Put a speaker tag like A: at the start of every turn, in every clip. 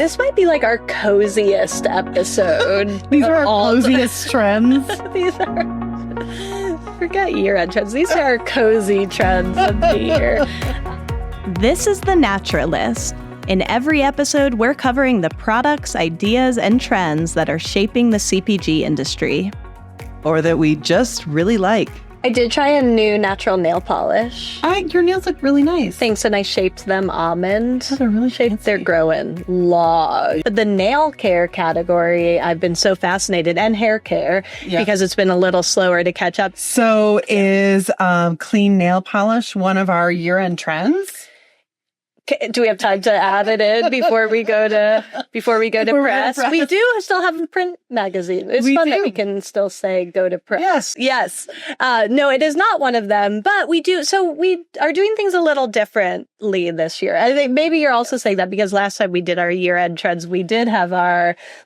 A: This might be like our coziest episode.
B: These are our coziest trends.
A: These are, forget year-end trends. These are our cozy trends of the year.
C: This is The Naturalist. In every episode, we're covering the products, ideas, and trends that are shaping the CPG industry.
B: Or that we just really like.
A: I did try a new natural nail polish.
B: Your nails look really nice.
A: Thanks, and I shaped them almond.
B: Oh, they're really
A: shaped. They're growing long. But the nail care category, I've been so fascinated, and hair care, because it's been a little slower to catch up.
B: So is clean nail polish one of our year-end trends?
A: Do we have time to add it in before we go to press? We do still have a print magazine. It's fun that we can still say go to press. Yes. No, it is not one of them, but we do. So we are doing things a little differently this year. I think maybe you're also saying that because last time we did our year-end trends, we did have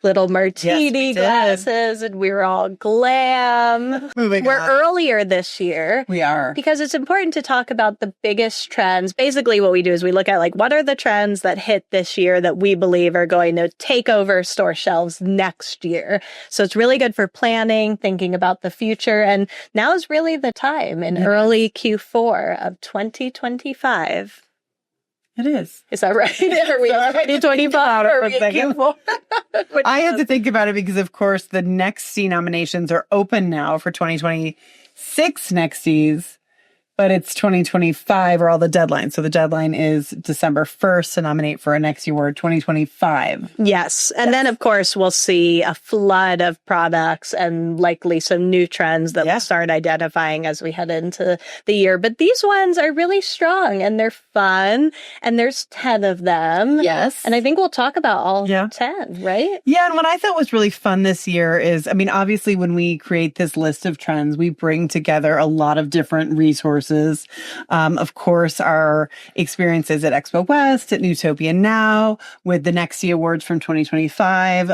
A: little martini glasses and we were all glam. We're earlier this year.
B: We are.
A: Because it's important to talk about the biggest trends. Basically what we do is we look at what are the trends that hit this year that we believe are going to take over store shelves next year? So it's really good for planning, thinking about the future. And now is really the time in early Q4 of 2025.
B: It is.
A: Is that right? Are we 2025? Are we in Q4?
B: I have to think about it because, of course, the NEXTY nominations are open now for 2026 NEXTYs. But it's 2025 are all the deadlines. So the deadline is December 1st to nominate for a NEXTY Award 2025.
A: Yes. And then, of course, we'll see a flood of products and likely some new trends that we'll start identifying as we head into the year. But these ones are really strong and they're fun. And there's 10 of them.
B: Yes.
A: And I think we'll talk about all 10, right?
B: Yeah. And what I thought was really fun this year is, obviously, when we create this list of trends, we bring together a lot of different resources. Of course, our experiences at Expo West, at Newtopia now, with the NEXTY Awards from 2025,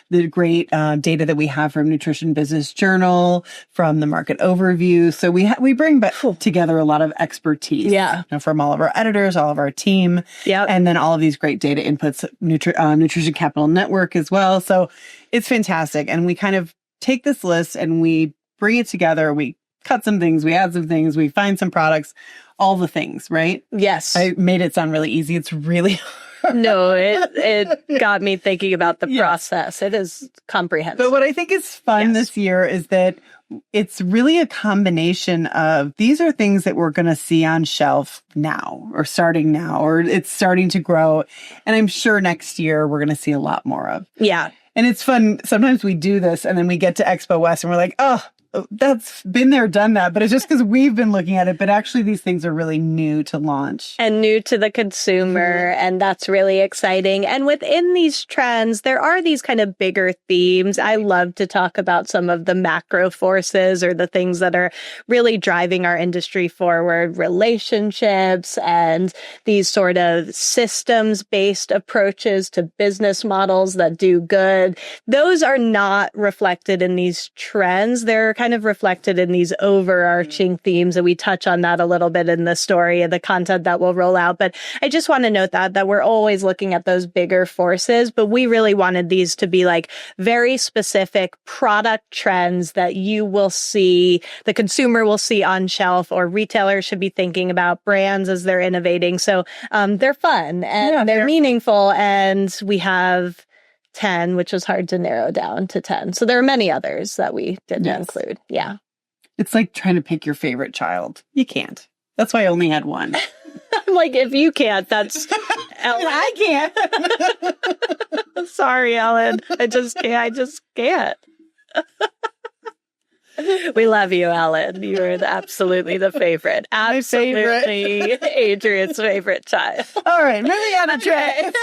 B: the great data that we have from Nutrition Business Journal, from the market overview. So we bring together a lot of expertise from all of our editors, all of our team, and then all of these great data inputs, Nutrition Capital Network as well. So it's fantastic. And we kind of take this list and we bring it together. We cut some things, we add some things, we find some products, all the things, right?
A: Yes.
B: I made it sound really easy. It's really hard.
A: No, it got me thinking about the process. It is comprehensive.
B: But what I think is fun this year is that it's really a combination of these are things that we're going to see on shelf now or starting now, or it's starting to grow. And I'm sure next year we're going to see a lot more of.
A: Yeah.
B: And it's fun. Sometimes we do this and then we get to Expo West and we're like, oh, that's been there, done that. But it's just because we've been looking at it. But actually, these things are really new to launch.
A: And new to the consumer. And that's really exciting. And within these trends, there are these kind of bigger themes. I love to talk about some of the macro forces or the things that are really driving our industry forward, relationships and these sort of systems-based approaches to business models that do good. Those are not reflected in these trends. They're kind of reflected in these overarching themes, and we touch on that a little bit in the story and the content that will roll out. But I just want to note that we're always looking at those bigger forces, but we really wanted these to be like very specific product trends that you will see, the consumer will see on shelf, or retailers should be thinking about brands as they're innovating. So they're fun and they're meaningful, and we have 10, which was hard to narrow down to 10. So there are many others that we didn't include. Yeah.
B: It's like trying to pick your favorite child. You can't. That's why I only had one.
A: I'm like, if you can't, that's Ellen.
B: I
A: can't. Sorry, Ellen. I just can't. We love you, Ellen. You are absolutely the favorite. Absolutely Adrienne's favorite child.
B: All right, moving on to trends.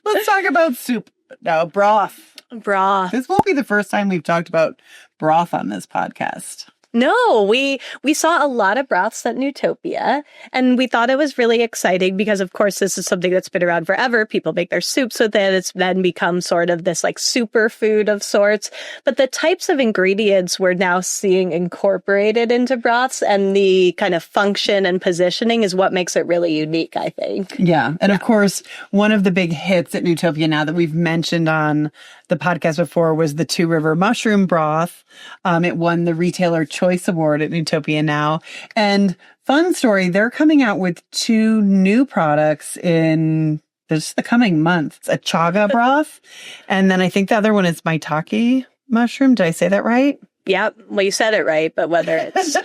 B: Let's talk about soup. No, broth.
A: Broth.
B: This won't be the first time we've talked about broth on this podcast.
A: No, we saw a lot of broths at Newtopia, and we thought it was really exciting because, of course, this is something that's been around forever. People make their soups with it. It's then become sort of this like superfood of sorts. But the types of ingredients we're now seeing incorporated into broths and the kind of function and positioning is what makes it really unique, I think.
B: Yeah. And of course, one of the big hits at Newtopia now that we've mentioned on the podcast before was the Two River Mushroom Broth. It won the Retailer Choice Award at Newtopia now. And fun story, they're coming out with 2 new products in this the coming month. It's a chaga broth. And then I think the other one is maitake mushroom. Did I say that right?
A: Yep. Well, you said it right, but whether it's...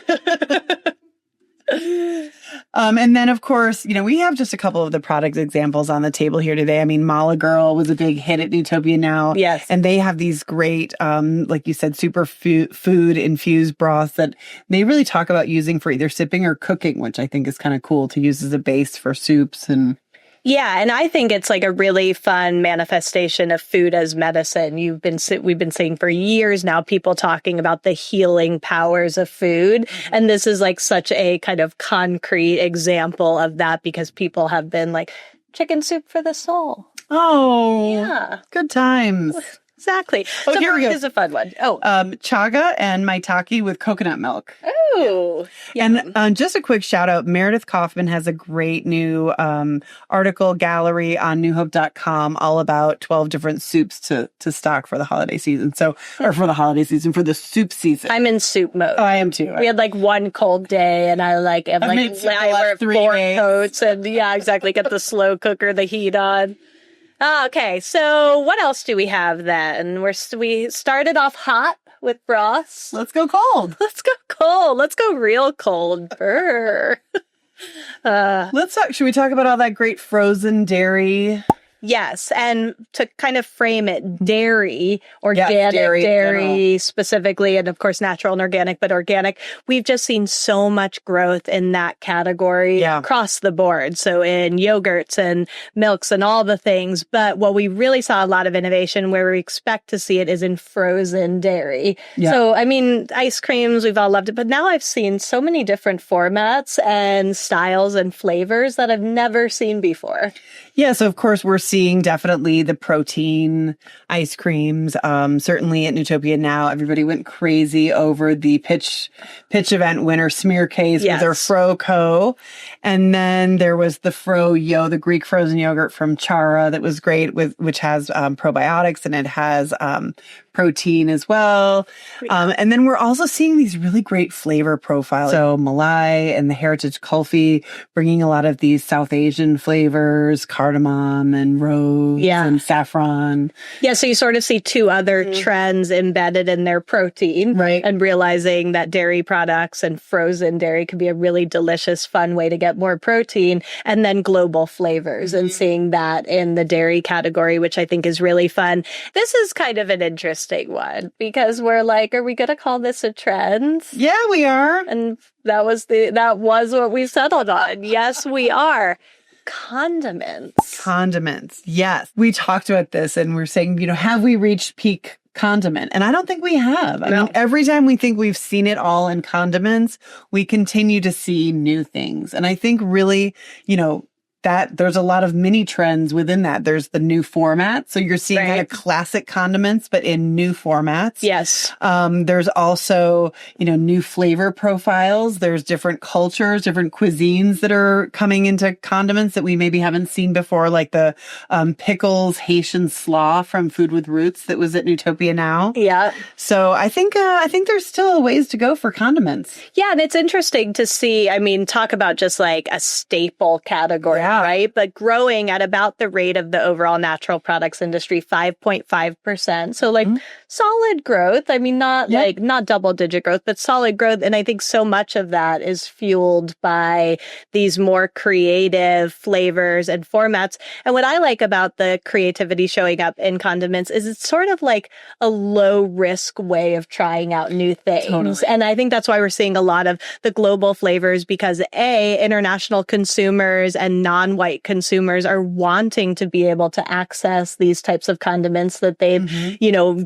B: And then, of course, we have just a couple of the product examples on the table here today. I mean, Mala Girl was a big hit at Newtopia now.
A: Yes.
B: And they have these great, like you said, super food infused broths that they really talk about using for either sipping or cooking, which I think is kind of cool to use as a base for soups and...
A: Yeah, and I think it's like a really fun manifestation of food as medicine. We've been seeing for years now people talking about the healing powers of food, and this is like such a kind of concrete example of that because people have been like chicken soup for the soul.
B: Oh,
A: yeah,
B: good times.
A: Exactly.
B: Oh,
A: so
B: here we go.
A: Is a fun one. Oh,
B: chaga and maitake with coconut milk.
A: Oh,
B: and just a quick shout out. Meredith Kaufman has a great new article gallery on newhope.com all about 12 different soups to stock for the holiday season. So, or for the holiday season, for the soup season.
A: I'm in soup mode.
B: Oh, I am too.
A: We had like one cold day, and I wear 4 coats, and yeah, exactly. Get the slow cooker, the heat on. Okay, so what else do we have then? We started off hot with broths.
B: Let's go cold.
A: Let's go cold. Let's go real cold. Brr.
B: Should we talk about all that great frozen dairy?
A: Yes, and to kind of frame it, dairy, organic dairy specifically, and of course natural and organic, but organic. We've just seen so much growth in that category across the board. So in yogurts and milks and all the things. But what we really saw a lot of innovation where we expect to see it is in frozen dairy. Yeah. So, I mean, ice creams, we've all loved it. But now I've seen so many different formats and styles and flavors that I've never seen before.
B: Yeah, so of course we're seeing definitely the protein ice creams. Certainly at Newtopia now, everybody went crazy over the pitch event winner Smear Case with their Froco. And then there was the the Greek frozen yogurt from Chara that was great which has probiotics and it has protein as well. And then we're also seeing these really great flavor profiles. So Malai and the Heritage Kulfi bringing a lot of these South Asian flavors, cardamom and rose and saffron.
A: Yeah, so you sort of see 2 other trends embedded in their protein.
B: Right.
A: And realizing that dairy products and frozen dairy can be a really delicious, fun way to get more protein. And then global flavors and seeing that in the dairy category, which I think is really fun. This is kind of an interesting one because we're like, are we going to call this a trend?
B: Yeah, we are.
A: And that was what we settled on. Yes, we are. Condiments.
B: Yes. We talked about this and we're saying, have we reached peak condiment? And I don't think we have. I mean, every time we think we've seen it all in condiments, we continue to see new things. And I think really, that there's a lot of mini trends within that. There's the new format. So you're seeing kind of classic condiments, but in new formats.
A: Yes.
B: There's also, new flavor profiles. There's different cultures, different cuisines that are coming into condiments that we maybe haven't seen before, like the pickles Haitian slaw from Food with Roots that was at Newtopia now.
A: Yeah.
B: So I think there's still a ways to go for condiments.
A: Yeah. And it's interesting to see, talk about just like a staple category. Yeah. Right? But growing at about the rate of the overall natural products industry, 5.5%. So solid growth. Not double digit growth, but solid growth. And I think so much of that is fueled by these more creative flavors and formats. And what I like about the creativity showing up in condiments is it's sort of like a low risk way of trying out new things. Totally. And I think that's why we're seeing a lot of the global flavors because international consumers and not non-white consumers are wanting to be able to access these types of condiments that they've,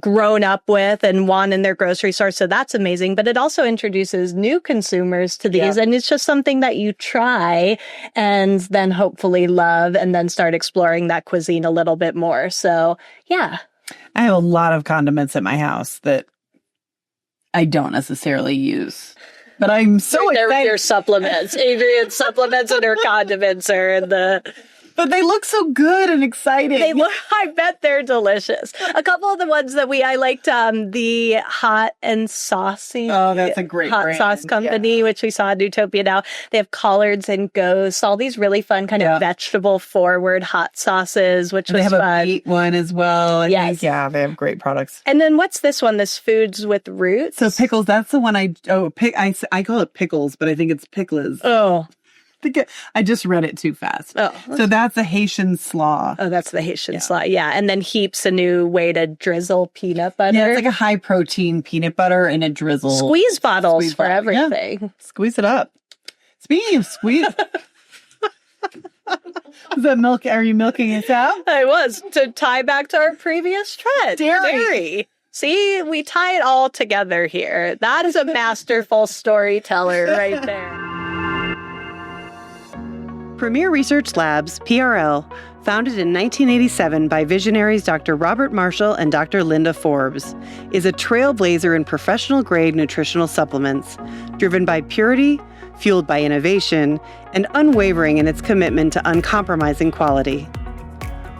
A: grown up with and want in their grocery store. So that's amazing. But it also introduces new consumers to these. And it's just something that you try and then hopefully love and then start exploring that cuisine a little bit more. So, yeah.
B: I have a lot of condiments at my house that I don't necessarily use. But I'm so excited.
A: They're your supplements. Adrienne's supplements and her condiments are in the...
B: But they look so good and exciting.
A: I bet they're delicious. A couple of the ones that I liked, the Hot and Saucy.
B: Oh, that's a great
A: Hot
B: brand.
A: Sauce Company, which we saw at Newtopia now. They have collards and ghosts, all these really fun kind of vegetable forward hot sauces, which was fun.
B: They have a meat one as well.
A: Yes.
B: They have great products.
A: And then what's this one? This Foods with Roots?
B: So pickles, that's the one I call it pickles, but I think it's pickles.
A: Oh.
B: I just read it too fast.
A: Oh.
B: So that's a Haitian slaw.
A: Oh, that's the Haitian slaw. Yeah. And then Heap's a new way to drizzle peanut butter.
B: Yeah, it's like a high protein peanut butter and a drizzle.
A: Squeeze bottles for everything.
B: Yeah. Squeeze it up. Speaking of squeeze. Is that milk? Are you milking it out?
A: I was, to tie back to our previous trend. Dairy. See, we tie it all together here. That is a masterful storyteller right there.
C: Premier Research Labs, PRL, founded in 1987 by visionaries Dr. Robert Marshall and Dr. Linda Forbes, is a trailblazer in professional-grade nutritional supplements, driven by purity, fueled by innovation, and unwavering in its commitment to uncompromising quality.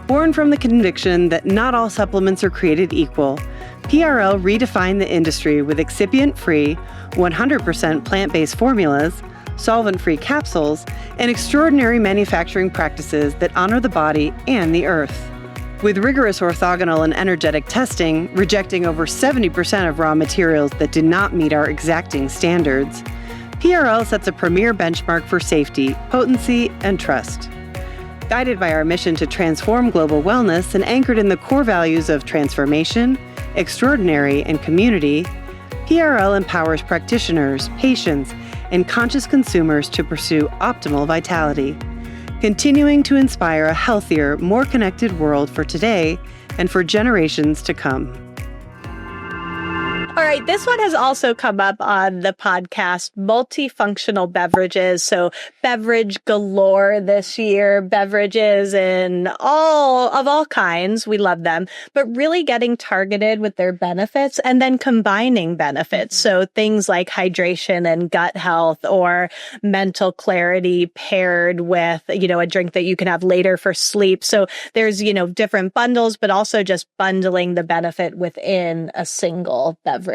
C: Born from the conviction that not all supplements are created equal, PRL redefined the industry with excipient-free, 100% plant-based formulas, solvent-free capsules, and extraordinary manufacturing practices that honor the body and the earth. With rigorous orthogonal and energetic testing, rejecting over 70% of raw materials that do not meet our exacting standards, PRL sets a premier benchmark for safety, potency, and trust. Guided by our mission to transform global wellness and anchored in the core values of transformation, extraordinary, and community, PRL empowers practitioners, patients, and conscious consumers to pursue optimal vitality, continuing to inspire a healthier, more connected world for today and for generations to come.
A: All right, this one has also come up on the podcast, multifunctional beverages. So beverage galore this year, beverages in all kinds. We love them, but really getting targeted with their benefits and then combining benefits. So things like hydration and gut health or mental clarity paired with, a drink that you can have later for sleep. So there's, different bundles, but also just bundling the benefit within a single beverage.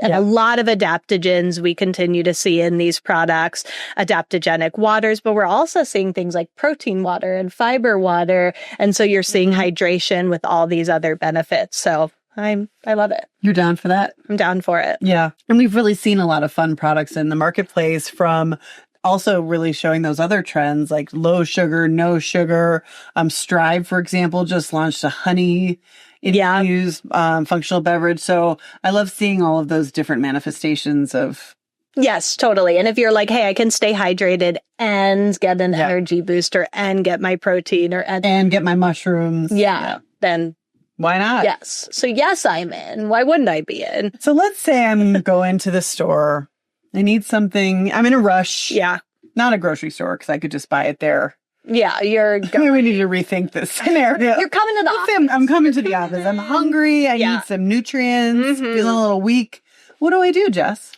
A: And a lot of adaptogens we continue to see in these products, adaptogenic waters, but we're also seeing things like protein water and fiber water. And so you're seeing hydration with all these other benefits. So I love it.
B: You're down for that?
A: I'm down for it.
B: Yeah. And we've really seen a lot of fun products in the marketplace, from also really showing those other trends like low sugar, no sugar. Strive, for example, just launched a honey infused functional beverage. So I love seeing all of those different manifestations of.
A: Yes, totally. And if you're like, hey, I can stay hydrated and get an energy booster and get my protein and
B: get my mushrooms.
A: Then
B: why not?
A: Yes. So yes, I'm in. Why wouldn't I be in?
B: So let's say I'm going to the store. I need something. I'm in a rush.
A: Yeah.
B: Not a grocery store, because I could just buy it there.
A: Yeah,
B: we need to rethink this scenario.
A: You're coming to the office.
B: I'm coming to the office. I'm hungry. I need some nutrients. Feeling a little weak. What do I do, Jess?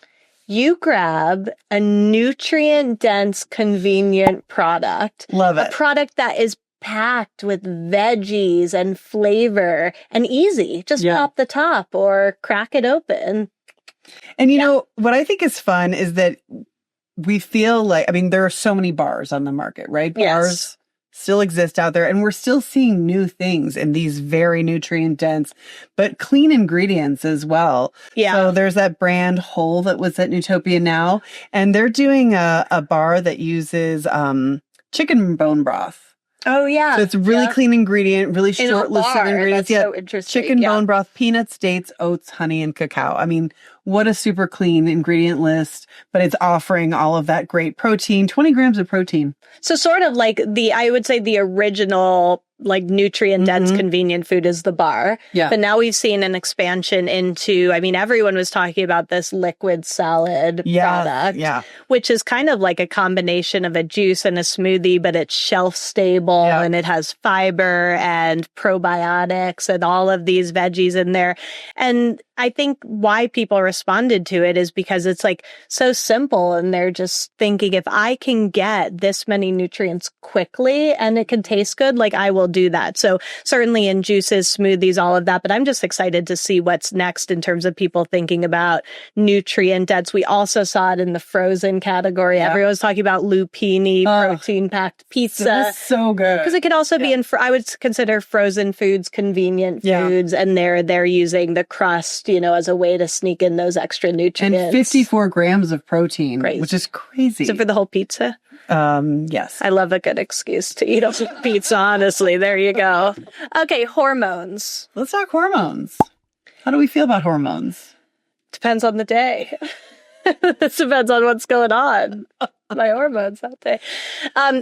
A: You grab a nutrient-dense, convenient product.
B: Love it.
A: A product that is packed with veggies and flavor and easy. Just pop the top or crack it open.
B: And what I think is fun is that we feel like, there are so many bars on the market, right? Bars still exist out there, and we're still seeing new things in these very nutrient dense, but clean ingredients as well.
A: Yeah.
B: So there's that brand Whole that was at Newtopia now, and they're doing a bar that uses chicken bone broth.
A: Oh, yeah.
B: So it's really clean ingredient, really short list of ingredients.
A: That's so interesting.
B: Chicken bone broth, peanuts, dates, oats, honey, and cacao. what a super clean ingredient list, but it's offering all of that great protein, 20 grams of protein.
A: So sort of like I would say the original like nutrient dense convenient food is the bar.
B: Yeah.
A: But now we've seen an expansion into, I mean, everyone was talking about this liquid salad product, which is kind of like a combination of a juice and a smoothie, but it's shelf stable and it has fiber and probiotics and all of these veggies in there. And I think why people responded to it is because it's like so simple and they're just thinking, if I can get this many nutrients quickly and it can taste good, like I will do that. So certainly in juices, smoothies, all of that, but I'm just excited to see what's next in terms of people thinking about nutrient dense. We also saw it in the frozen category. Yeah. Everyone was talking about lupini, protein packed pizza.
B: That's so good.
A: Because it could also be in, I would consider frozen foods convenient foods, and they're using the crust, as a way to sneak in those extra nutrients.
B: And 54 grams of protein, which is crazy.
A: So for the whole pizza?
B: Yes.
A: I love a good excuse to eat a pizza, honestly. There you go. Okay, hormones.
B: Let's talk hormones. How do we feel about hormones?
A: Depends on the day. This depends on what's going on. My hormones that day.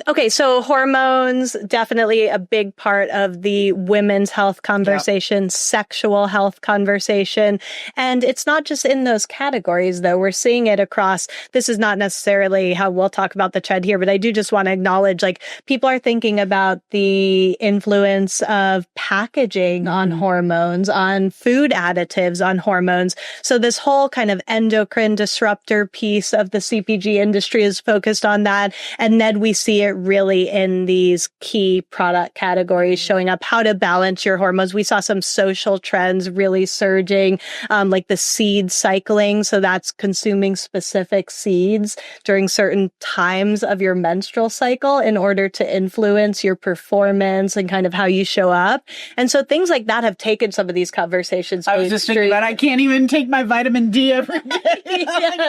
A: Okay, so hormones, definitely a big part of the women's health conversation, sexual health conversation. And it's not just in those categories, though. We're seeing it across. This is not necessarily how we'll talk about the trend here, but I do just want to acknowledge, like, people are thinking about the influence of packaging on hormones, on food additives on hormones. So this whole kind of endocrine disruptor piece of the CPG industry is focused on that. And then we see it really in these key product categories showing up, how to balance your hormones. We saw some social trends really surging, like the seed cycling. So that's consuming specific seeds during certain times of your menstrual cycle in order to influence your performance and kind of how you show up. And so things like that have taken some of these conversations.
B: I was just thinking about, I can't even take my vitamin D every day.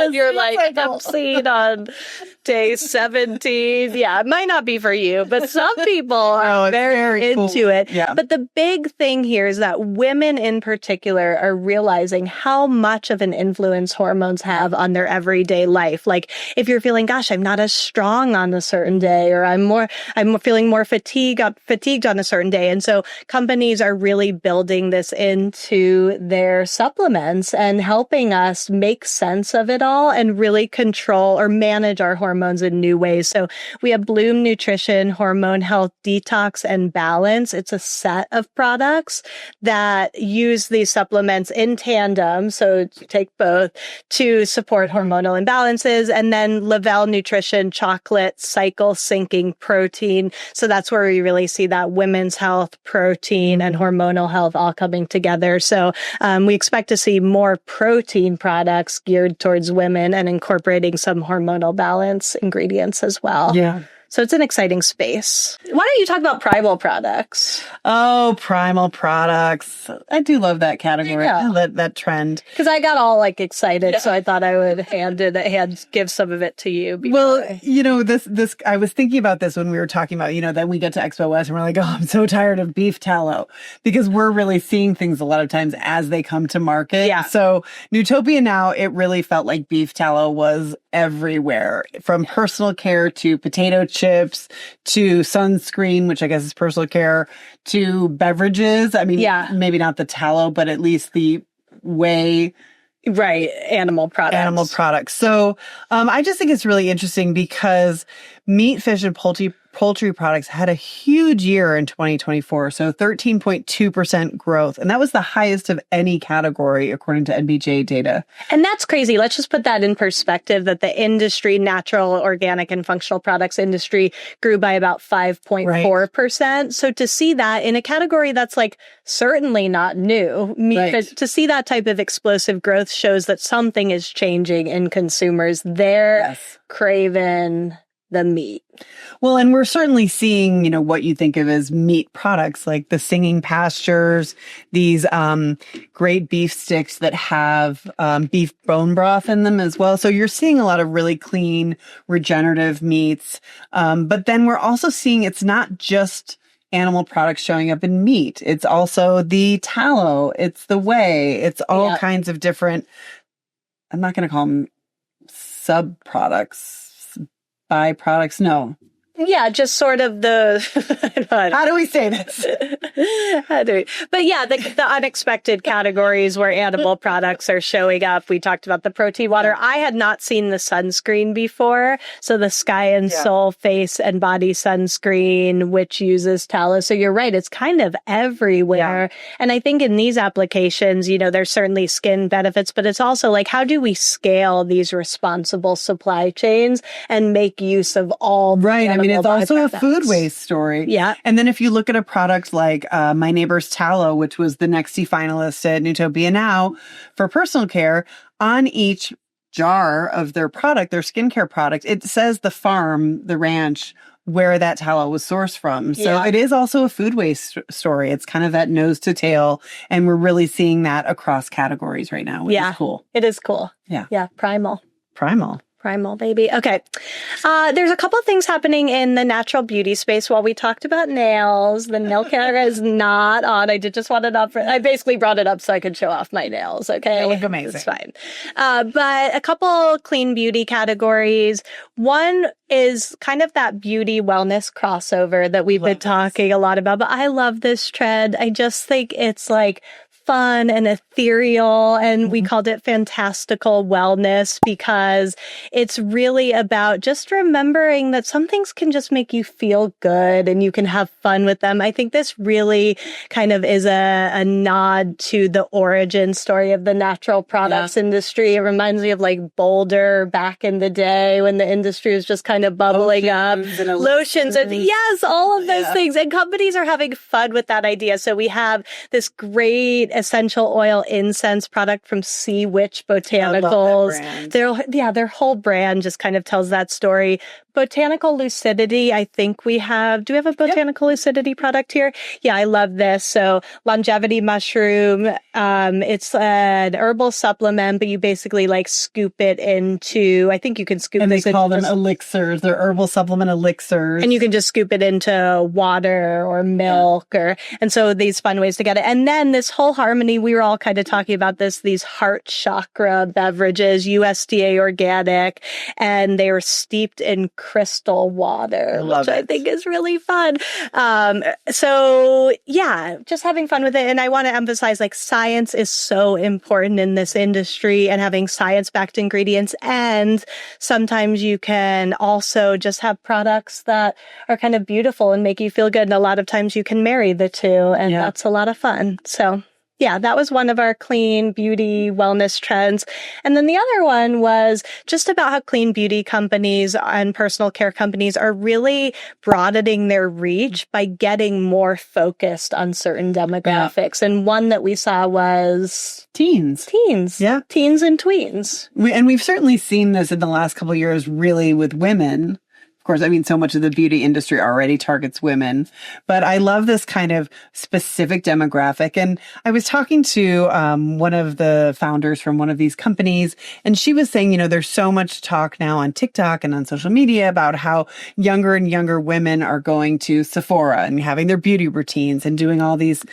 A: You're like, I'm seed on day 17. Yeah, it might not be for you, but some people are very into it.
B: Yeah.
A: But the big thing here is that women in particular are realizing how much of an influence hormones have on their everyday life. Like if you're feeling, gosh, I'm not as strong on a certain day, or I'm feeling more fatigued on a certain day. And so companies are really building this into their supplements and helping us make sense of it all and really control or manage our hormones in new ways. So we have Bloom Nutrition, Hormone Health Detox and Balance. It's a set of products that use these supplements in tandem. So take both to support hormonal imbalances. And then Lavelle Nutrition, chocolate cycle syncing protein. So that's where we really see that women's health, protein, and hormonal health all coming together. So we expect to see more protein products geared towards women and incorporating some hormonal balance ingredients as well.
B: Yeah.
A: So it's an exciting space. Why don't you talk about Primal products?
B: Oh, Primal products. I do love that category.
A: Yeah.
B: I love that trend.
A: Because I got all like excited, so I thought I would give some of it to you.
B: Well, this I was thinking about this when we were talking about, then we get to Expo West and we're like, oh, I'm so tired of beef tallow, because we're really seeing things a lot of times as they come to market.
A: Yeah.
B: So Newtopia now, it really felt like beef tallow was everywhere, from personal care to potato chips to sunscreen, which I guess is personal care, to beverages. I mean, maybe not the tallow, but at least the whey.
A: Right. Animal products.
B: So I just think it's really interesting because meat, fish, and poultry products had a huge year in 2024. So 13.2% growth. And that was the highest of any category, according to NBJ data.
A: And that's crazy. Let's just put that in perspective, that the industry, natural, organic, and functional products industry, grew by about 5.4%. Right. So to see that in a category that's like certainly not new, to see that type of explosive growth shows that something is changing in consumers. They're craving the meat.
B: Well, and we're certainly seeing, what you think of as meat products, like the Singing Pastures, these great beef sticks that have beef bone broth in them as well. So you're seeing a lot of really clean, regenerative meats. But then we're also seeing it's not just animal products showing up in meat. It's also the tallow. It's the whey. It's all kinds of different I'm not going to call them sub-products, byproducts. No.
A: Yeah, just sort of
B: How do we say this?
A: But yeah, the unexpected categories where animal products are showing up. We talked about the protein water. I had not seen the sunscreen before. So the Sky and Soul face and body sunscreen, which uses tallow. So you're right. It's kind of everywhere. Yeah. And I think in these applications, there's certainly skin benefits, but it's also like, how do we scale these responsible supply chains and make use of all
B: right. I mean, it's also a food waste story.
A: Yeah.
B: And then if you look at a product like My Neighbor's Tallow, which was the NEXTY finalist at Newtopia now for personal care, on each jar of their product, their skincare product, it says the farm, the ranch, where that tallow was sourced from. So it is also a food waste story. It's kind of that nose to tail. And we're really seeing that across categories right now, which is cool.
A: It is cool.
B: Yeah.
A: Yeah. Primal, baby. Okay. There's a couple of things happening in the natural beauty space. While we talked about nails, the nail camera is not on. I did just want it up. I basically brought it up so I could show off my nails. Okay.
B: They look amazing.
A: It's fine. But a couple clean beauty categories. One is kind of that beauty wellness crossover that we've been talking a lot about. But I love this trend. I just think it's like fun and ethereal, and we called it Fantastical Wellness because it's really about just remembering that some things can just make you feel good and you can have fun with them. I think this really kind of is a nod to the origin story of the natural products industry. It reminds me of like Boulder back in the day when the industry was just kind of bubbling up. Lotions and yes, all of those things. And companies are having fun with that idea. So we have this great essential oil incense product from Sea Witch Botanicals. Their whole brand just kind of tells that story. Botanical Lucidity, I think we have. Do we have a Botanical Lucidity product here? Yeah, I love this. So longevity mushroom. It's an herbal supplement, but you basically like scoop it into, I think you can scoop
B: and
A: this.
B: And they call them elixirs. They're herbal supplement elixirs.
A: And you can just scoop it into water or milk and so these fun ways to get it. And then this whole harmony, we were all kind of talking about these heart chakra beverages, USDA organic, and they were steeped in crystal water, which I think is really fun. So yeah, just having fun with it. And I want to emphasize like science is so important in this industry and having science-backed ingredients. And sometimes you can also just have products that are kind of beautiful and make you feel good. And a lot of times you can marry the two, and that's a lot of fun. So yeah, that was one of our clean beauty wellness trends. And then the other one was just about how clean beauty companies and personal care companies are really broadening their reach by getting more focused on certain demographics. And one that we saw was
B: teens.
A: Yeah. Teens and tweens.
B: We've certainly seen this in the last couple of years, really with women. Of course, I mean, so much of the beauty industry already targets women, but I love this kind of specific demographic. And I was talking to one of the founders from one of these companies, and she was saying, there's so much talk now on TikTok and on social media about how younger and younger women are going to Sephora and having their beauty routines and doing all these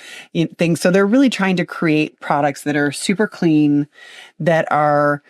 B: things. So they're really trying to create products that are super clean, that are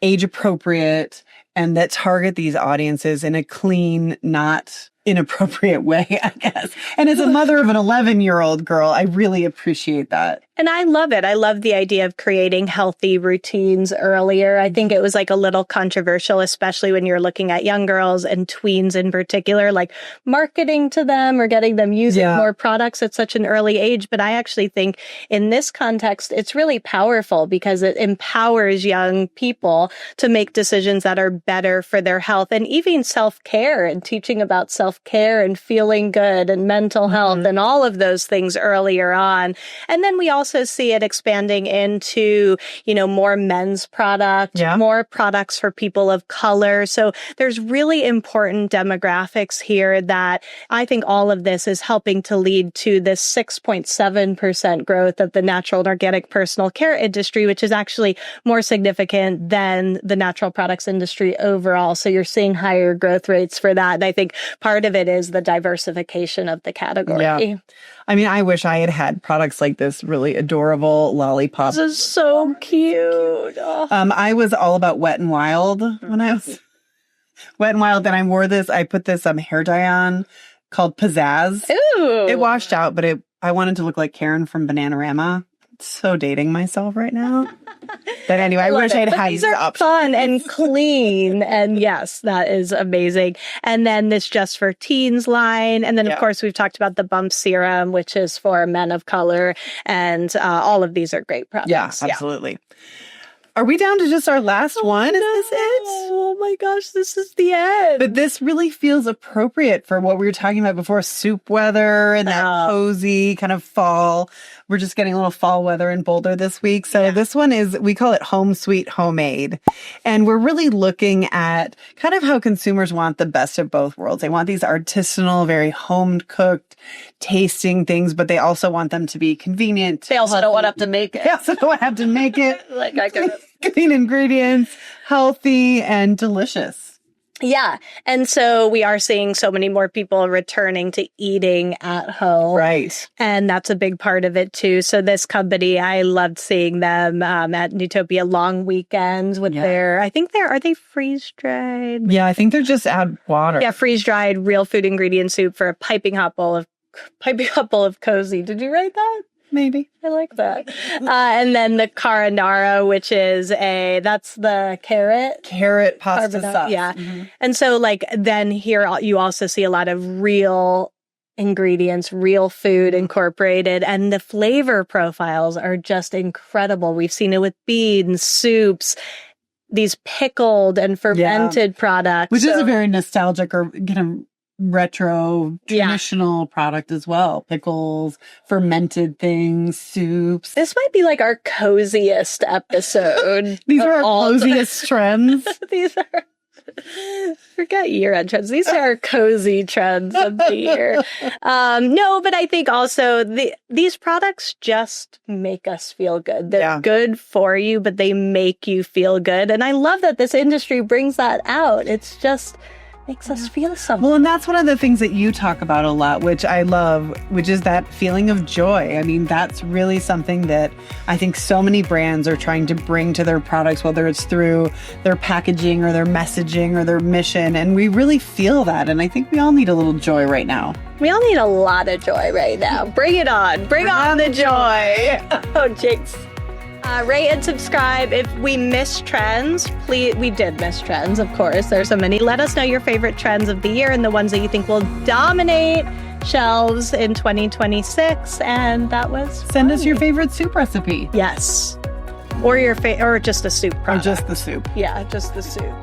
B: age appropriate, and that target these audiences in a clean, not inappropriate way, I guess. And as a mother of an 11-year-old girl, I really appreciate that.
A: And I love it. I love the idea of creating healthy routines earlier. I think it was like a little controversial, especially when you're looking at young girls and tweens in particular, like marketing to them or getting them using more products at such an early age. But I actually think in this context, it's really powerful because it empowers young people to make decisions that are better for their health, and even self-care and teaching about self-care and feeling good and mental health and all of those things earlier on. And then we also see it expanding into, more men's product, more products for people of color. So there's really important demographics here that I think all of this is helping to lead to this 6.7% growth of the natural and organic personal care industry, which is actually more significant than the natural products industry overall. So you're seeing higher growth rates for that. And I think part part of it is the diversification of the category.
B: Yeah. I mean, I wish I had had products like this really adorable lollipop.
A: This is so cute. Oh.
B: I was all about Wet and Wild when I was Wet and Wild. Then I wore this. I put this hair dye on called Pizzazz.
A: Ooh.
B: It washed out, but I wanted to look like Karen from Bananarama. So dating myself right now. But anyway, I wish I'd had
A: these are fun and clean. And yes, that is amazing. And then this Just for Teens line. And then, of course, we've talked about the Bump Serum, which is for men of color. And all of these are great products.
B: Yeah, absolutely. Are we down to just our last one? Is this it?
A: Oh my gosh, this is the end.
B: But this really feels appropriate for what we were talking about before, soup weather and that cozy kind of fall. We're just getting a little fall weather in Boulder this week. So this one is, we call it Home Sweet Homemade. And we're really looking at kind of how consumers want the best of both worlds. They want these artisanal, very home cooked, tasting things, but they also want them to be convenient.
A: They also don't want to have to make it.
B: They also don't have to make it.
A: Like I could.
B: Clean ingredients, healthy, and delicious.
A: Yeah. And so we are seeing so many more people returning to eating at home.
B: Right.
A: And that's a big part of it too. So this company, I loved seeing them at Newtopia long weekends with their, are they freeze dried?
B: Yeah, I think they're just add water.
A: Yeah, freeze dried real food ingredient soup for a piping hot bowl of cozy. Did you write that?
B: Maybe.
A: I like that. And then the carbonara, which is that's the carrot
B: pasta sauce.
A: Yeah. Mm-hmm. And so then here you also see a lot of real ingredients, real food incorporated, and the flavor profiles are just incredible. We've seen it with beans, soups, these pickled and fermented products.
B: Which is a very nostalgic or kind of retro traditional product as well. Pickles, fermented things, soups.
A: This might be like our coziest episode.
B: These are our coziest trends.
A: These are, forget year-end trends. These are our cozy trends of the year. No, but I think also these products just make us feel good. They're good for you, but they make you feel good. And I love that this industry brings that out. It's just makes us feel something.
B: Well, and that's one of the things that you talk about a lot, which I love, which is that feeling of joy. I mean, that's really something that I think so many brands are trying to bring to their products, whether it's through their packaging or their messaging or their mission. And we really feel that. And I think we all need a little joy right now.
A: We all need a lot of joy right now. Bring it on. Bring on the joy. Oh, jinx. Rate and subscribe. If we miss trends, please, we did miss trends, of course. There's so many. Let us know your favorite trends of the year and the ones that you think will dominate shelves in 2026. And that was
B: Send us your favorite soup recipe.
A: Yes. Or your or just a soup product.
B: Or just the soup.
A: Yeah, just the soup.